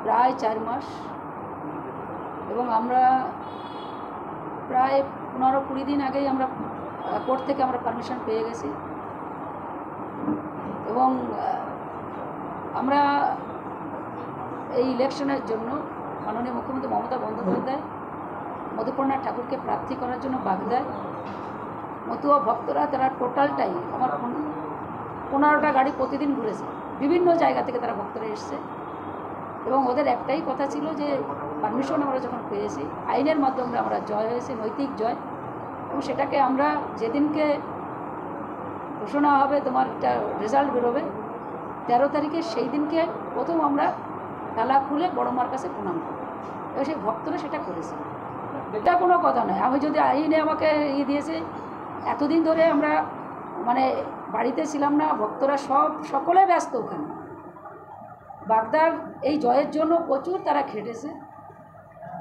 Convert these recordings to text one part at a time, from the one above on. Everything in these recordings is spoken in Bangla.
প্রায় 4 মাস এবং আমরা প্রায় 15-20 দিন আগেই আমরা কোর্ট থেকে আমরা পারমিশন পেয়ে গেছি এবং আমরা এই ইলেকশনের জন্য মাননীয় মুখ্যমন্ত্রী মমতা বন্দ্যোপাধ্যায় মধুপর্ণা ঠাকুরকে প্রার্থী করার জন্য বাগদায় মতুয়া ভক্তরা তারা টোটালটাই আমার 15টা গাড়ি প্রতিদিন ঘুরেছে, বিভিন্ন জায়গা থেকে তারা ভক্তরা এসছে এবং ওদের একটাই কথা ছিল যে পারমিশন আমরা যখন পেয়েছি আইনের মাধ্যমে আমরা জয় হয়েছে, নৈতিক জয়, এবং সেটাকে আমরা যেদিনকে ঘোষণা হবে তোমার একটা রেজাল্ট বেরোবে 13 তারিখে, সেই দিনকে প্রথম আমরা তালা খুলে বড় মার কাছে প্রণাম করব এবং সেই ভক্তরা সেটা করেছে। এটা কোনো কথা নয়, আমি যদি আইনে আমাকে দিয়েছে, এতদিন ধরে আমরা মানে বাড়িতে ছিলাম না, ভক্তরা সকলে ব্যস্ত ওখানে। বাগদার এই জয়ের জন্য প্রচুর তারা খেটেছে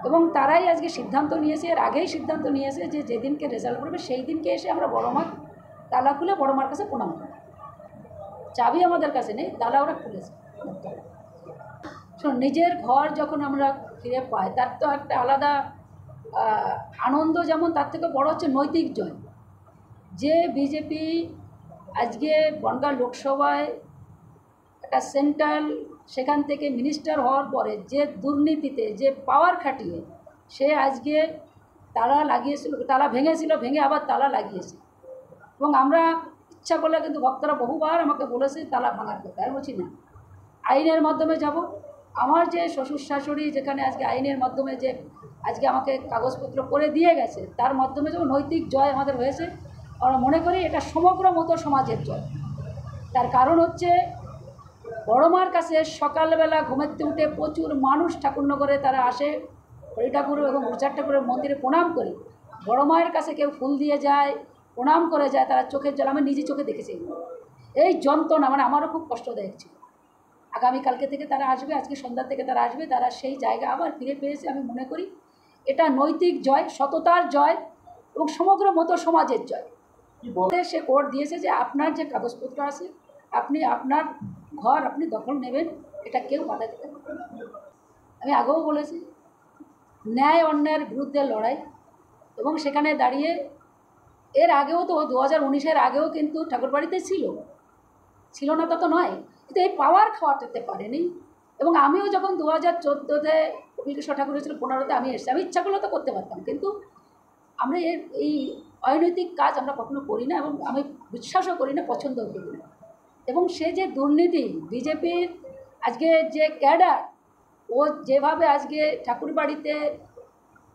এবং তারাই আজকে সিদ্ধান্ত নিয়েছে, এর আগেই সিদ্ধান্ত নিয়েছে যে যেদিনকে রেজাল্ট করবে সেই দিনকে এসে আমরা বড় মার তালা খুলে বড় মার কাছে প্রণাম করব। চাবি আমাদের কাছে নেই, তালা ওরা খুলেছে। নিজের ঘর যখন আমরা ফিরে পাই তার তো একটা আলাদা আনন্দ, যেমন তার থেকে বড় হচ্ছে নৈতিক জয়। যে বিজেপি আজকে বনগাঁ লোকসভায় একটা সেন্ট্রাল, সেখান থেকে মিনিস্টার হওয়ার পরে যে দুর্নীতিতে যে পাওয়ার খাটিয়ে সে আজকে তালা লাগিয়েছিল, তালা ভেঙেছিল, ভেঙে আবার তালা লাগিয়েছে এবং আমরা ইচ্ছা করলে কিন্তু ভক্তরা বহুবার আমাকে বলেছে তালা ভাঙার কথা। আমি বলছি না, আইনের মাধ্যমে যাব। আমার যে শ্বশুর শাশুড়ি যেখানে আজকে আইনের মাধ্যমে যে আজকে আমাকে কাগজপত্র করে দিয়ে গেছে, তার মাধ্যমে যখন নৈতিক জয় আমাদের হয়েছে, আমরা মনে করি এটা সমগ্র মতো সমাজের জয়। তার কারণ হচ্ছে বড় মার কাছে সকালবেলা ঘুমাতে উঠে প্রচুর মানুষ ঠাকুরনগরে তারা আসে, হরি ঠাকুর এবং উর্চার ঠাকুরের মন্দিরে প্রণাম করে বড় মায়ের কাছে কেউ ফুল দিয়ে যায়, প্রণাম করে যায়, তারা চোখের জল, আমি নিজে চোখে দেখেছি। এই যন্ত্রণা মানে আমারও খুব কষ্টদায়ক ছিল। আগামীকালকে থেকে তারা আসবে, আজকে সন্ধ্যা থেকে তারা আসবে, তারা সেই জায়গা আবার ফিরে পেয়েছে। আমি মনে করি এটা নৈতিক জয়, সততার জয় এবং সমগ্র মতো সমাজের জয়। সে কোর্ট দিয়েছে যে আপনার যে কাগজপত্র আছে, আপনি আপনার ঘর আপনি দখল নেবেন, এটা কেউ বাধা দিতে পারবে না। আমি আগেও বলেছি ন্যায় অন্যায়ের বিরুদ্ধে লড়াই, এবং সেখানে দাঁড়িয়ে এর আগেও তো 2019-এর আগেও কিন্তু ঠাকুরবাড়িতে ছিল না, তা তো নয়, কিন্তু এই পাওয়ার খাওয়াতে পারেনি। এবং আমিও যখন 2014-তে কপিল কৃষ্ণ ঠাকুর হয়েছিল, 15-তে আমি এসেছি, আমি ইচ্ছা করলে তো করতে পারতাম, কিন্তু আমরা এই অনৈতিক কাজ আমরা কখনো করি না এবং আমি বিশ্বাসও করি না, পছন্দও করি না। এবং সে যে দুর্নীতি বিজেপির আজকে যে ক্যাডার, ও যেভাবে আজকে ঠাকুরবাড়িতে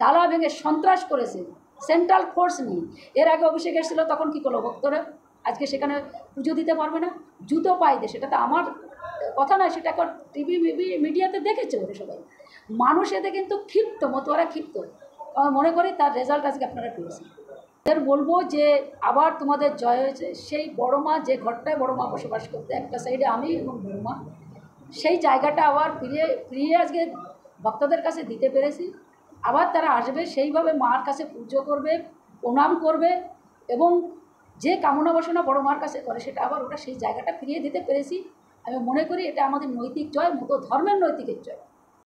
তালা ভেঙে সন্ত্রাস করেছে সেন্ট্রাল ফোর্স নিয়ে, এর আগে অভিষেক এসেছিল, তখন কী করলো ভক্তরা? আজকে সেখানে পুজো দিতে পারবে না, জুতো পায়ে দিয়ে, সেটা তো আমার কথা নয়, সেটা এখন টিভি মিডিয়াতে দেখেছে ওরা সবাই। মানুষ এতে কিন্তু ক্ষিপ্ত, মতুয়ারা ক্ষিপ্ত। মনে করি তার রেজাল্ট আজকে আপনারা পেয়েছেন। এর বলবো যে আবার তোমাদের জয় হয়েছে। সেই বড় মা, যে ঘরটায় বড় মা বসবাস করতে, একটা সাইডে আমি এবং বড় মা, সেই জায়গাটা আবার ফিরিয়ে আজকে ভক্তদের কাছে দিতে পেরেছি। আবার তারা আসবে, সেইভাবে মার কাছে পুজো করবে, প্রণাম করবে এবং যে কামনা বাসনা বড় মার কাছে করে সেটা আবার ওটা সেই জায়গাটা ফিরিয়ে দিতে পেরেছি। আমি মনে করি এটা আমাদের নৈতিক জয়, মতো ধর্মের নৈতিকের জয়।